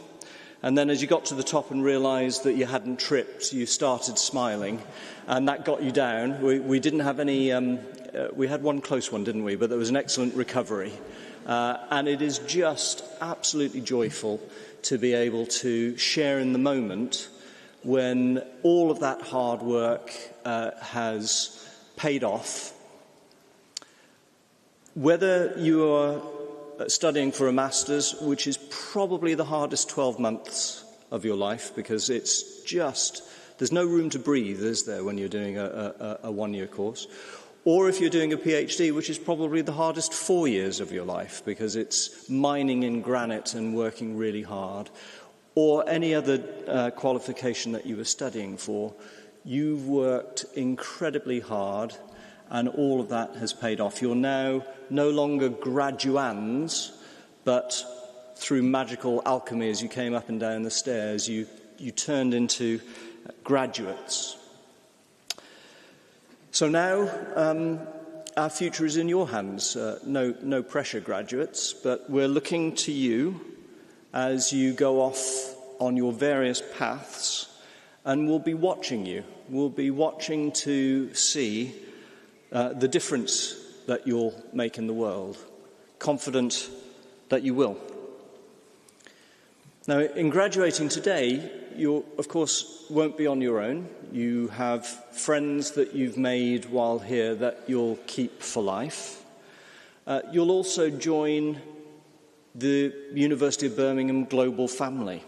And then as you got to the top and realised that you hadn't tripped, you started smiling, and that got you down. We didn't have any, we had one close one, didn't we? But there was an excellent recovery. And it is just absolutely joyful to be able to share in the moment when all of that hard work has paid off. Whether you are studying for a master's, which is probably the hardest 12 months of your life, because it's just, there's no room to breathe, is there, when you're doing a one-year course? Or if you're doing a PhD, which is probably the hardest 4 years of your life, because it's mining in granite and working really hard. Or any other qualification that you were studying for, you've worked incredibly hard, and all of that has paid off. You're now no longer graduands, but through magical alchemy, as you came up and down the stairs, you turned into graduates. So now our future is in your hands. No pressure, graduates, but we're looking to you as you go off on your various paths, and we'll be watching you. We'll be watching to see the difference that you'll make in the world, confident that you will. Now, in graduating today, you, of course, won't be on your own. You have friends that you've made while here that you'll keep for life. You'll also join the University of Birmingham global family.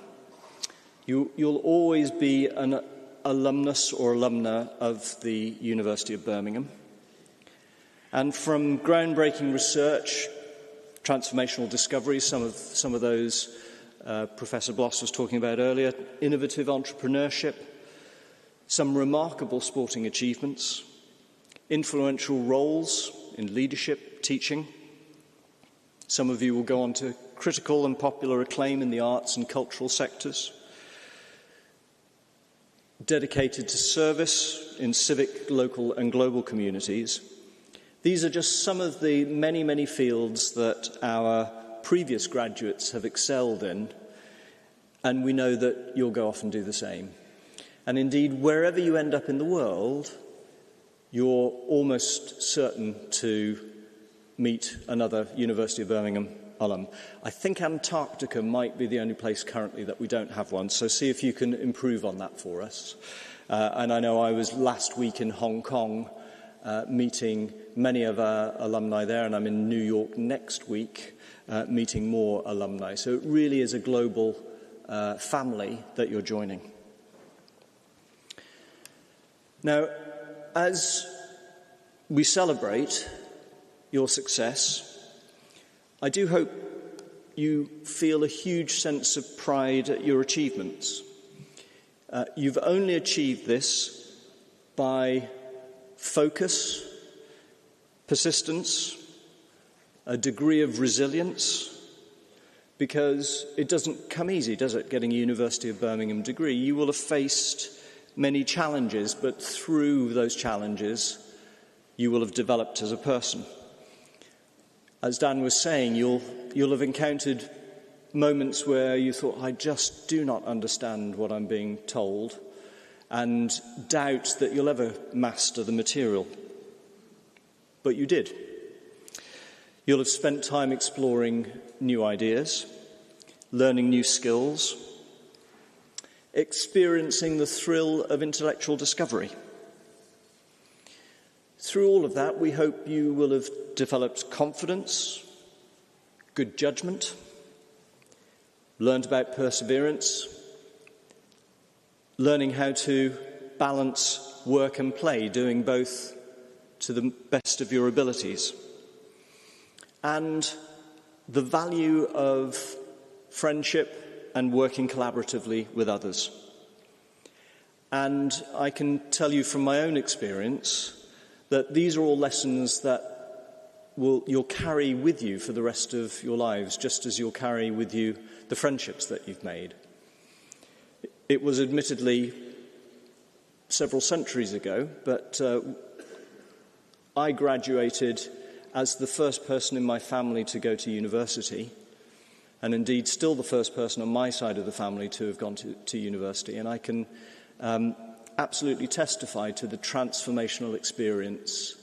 You'll always be an alumnus or alumna of the University of Birmingham. And from groundbreaking research, transformational discoveries, some of those Professor Bloss was talking about earlier, innovative entrepreneurship, some remarkable sporting achievements, influential roles in leadership, teaching. Some of you will go on to critical and popular acclaim in the arts and cultural sectors, dedicated to service in civic, local and global communities. These are just some of the many, many fields that our previous graduates have excelled in, and we know that you'll go off and do the same. And indeed, wherever you end up in the world, you're almost certain to meet another University of Birmingham alum. I think Antarctica might be the only place currently that we don't have one, so see if you can improve on that for us. And I know I was last week in Hong Kong meeting many of our alumni there, and I'm in New York next week meeting more alumni. So it really is a global family that you're joining. Now, as we celebrate your success, I do hope you feel a huge sense of pride at your achievements. You've only achieved this by focus, persistence, a degree of resilience, because it doesn't come easy, does it, getting a University of Birmingham degree? You will have faced many challenges, but through those challenges, you will have developed as a person. As Dan was saying, you'll have encountered moments where you thought, I just do not understand what I'm being told, and doubt that you'll ever master the material. But you did. You'll have spent time exploring new ideas, learning new skills, experiencing the thrill of intellectual discovery. Through all of that, we hope you will have developed confidence, good judgment, learned about perseverance, learning how to balance work and play, doing both to the best of your abilities, and the value of friendship and working collaboratively with others. And I can tell you from my own experience that these are all lessons that you'll carry with you for the rest of your lives, just as you'll carry with you the friendships that you've made. It was admittedly several centuries ago, but I graduated as the first person in my family to go to university, and indeed still the first person on my side of the family to have gone to university. And I can absolutely testify to the transformational experience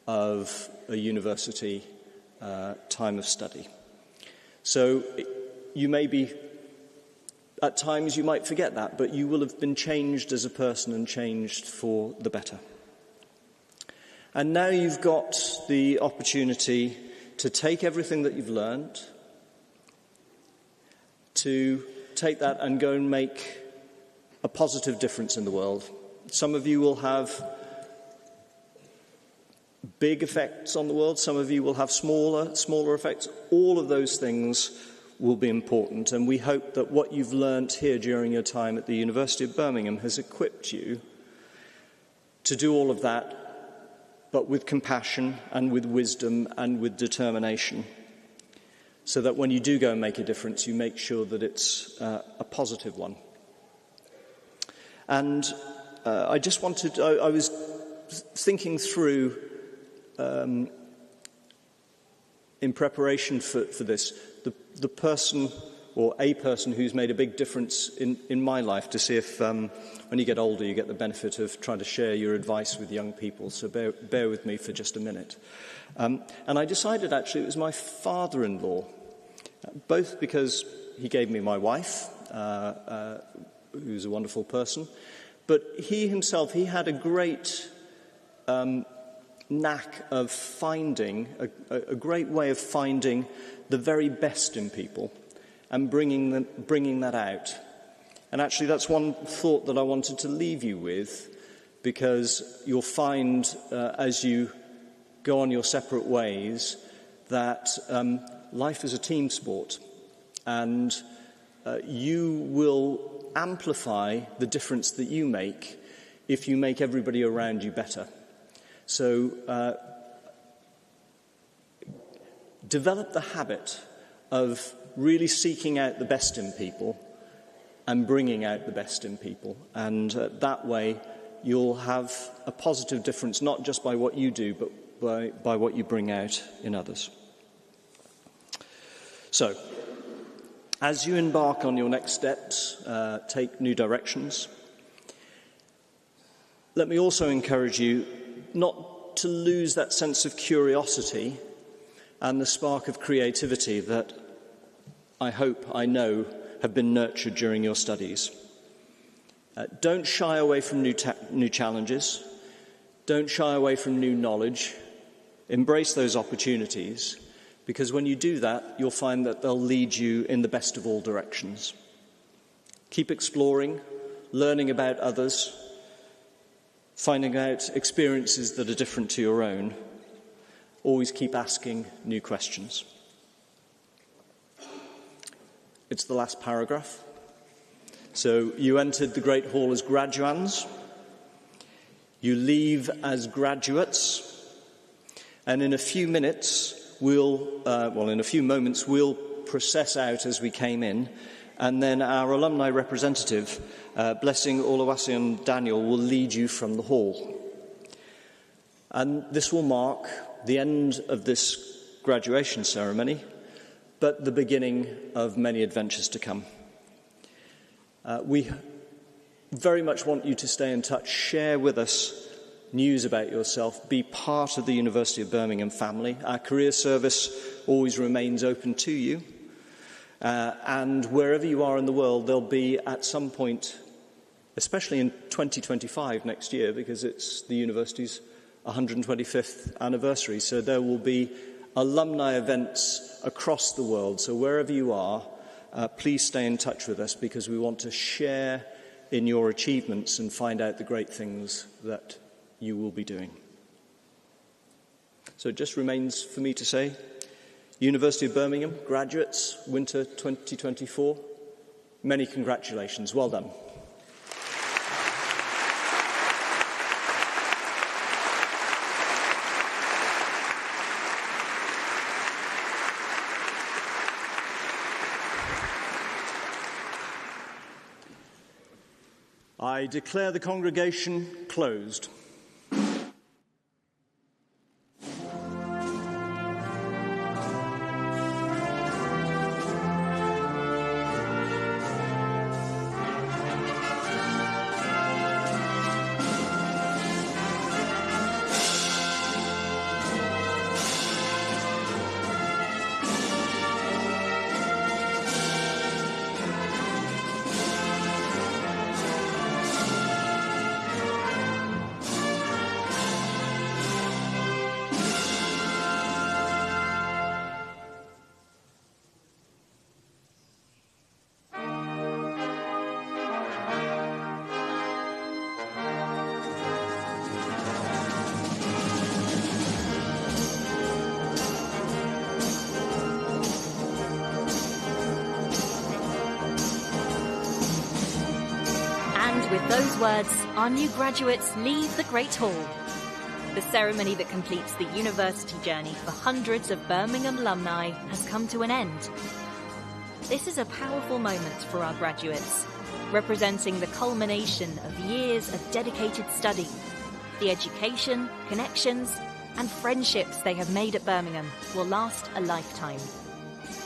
of a university time of study. So you may be, at times you might forget that, but you will have been changed as a person and changed for the better. And now you've got the opportunity to take everything that you've learned, to take that and go and make a positive difference in the world. Some of you will have big effects on the world. Some of you will have smaller effects. All of those things will be important. And we hope that what you've learnt here during your time at the University of Birmingham has equipped you to do all of that but with compassion and with wisdom and with determination, so that when you do go and make a difference, you make sure that it's a positive one. And I was thinking through, in preparation for this, the person or a person who's made a big difference in my life, to see if when you get older you get the benefit of trying to share your advice with young people. So bear with me for just a minute. And I decided actually it was my father-in-law, both because he gave me my wife, who's a wonderful person, but he himself, he had a great knack of finding, a great way of finding the very best in people and bringing that out. And actually that's one thought that I wanted to leave you with, because you'll find as you go on your separate ways that life is a team sport, and you will amplify the difference that you make if you make everybody around you better. So develop the habit of really seeking out the best in people and bringing out the best in people. And that way you'll have a positive difference, not just by what you do, but by what you bring out in others. So, as you embark on your next steps, take new directions, let me also encourage you not to lose that sense of curiosity and the spark of creativity that I know, have been nurtured during your studies. Don't shy away from new challenges. Don't shy away from new knowledge. Embrace those opportunities, because when you do that, you'll find that they'll lead you in the best of all directions. Keep exploring, learning about others, finding out experiences that are different to your own. Always keep asking new questions. It's the last paragraph. So you entered the Great Hall as graduands. You leave as graduates. And in a few moments, we'll process out as we came in. And then our alumni representative, Blessing Olawasi and Daniel, will lead you from the hall. And this will mark the end of this graduation ceremony, but the beginning of many adventures to come. We very much want you to stay in touch, share with us news about yourself, be part of the University of Birmingham family. Our career service always remains open to you. And wherever you are in the world, there'll be at some point, especially in 2025 next year, because it's the university's 125th anniversary, so there will be alumni events across the world. So wherever you are, please stay in touch with us, because we want to share in your achievements and find out the great things that you will be doing. So it just remains for me to say, University of Birmingham graduates, winter 2024, many congratulations. Well done. I declare the congregation closed. With those words, our new graduates leave the Great Hall. The ceremony that completes the university journey for hundreds of Birmingham alumni has come to an end. This is a powerful moment for our graduates, representing the culmination of years of dedicated study, the education, connections, and friendships they have made at Birmingham will last a lifetime.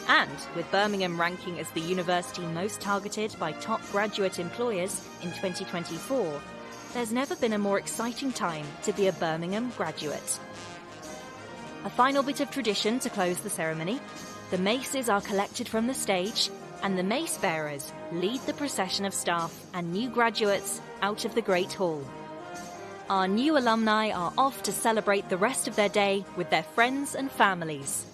And with Birmingham ranking as the university most targeted by top graduate employers in 2024, there's never been a more exciting time to be a Birmingham graduate. A final bit of tradition to close the ceremony. The maces are collected from the stage, and the mace bearers lead the procession of staff and new graduates out of the Great Hall. Our new alumni are off to celebrate the rest of their day with their friends and families.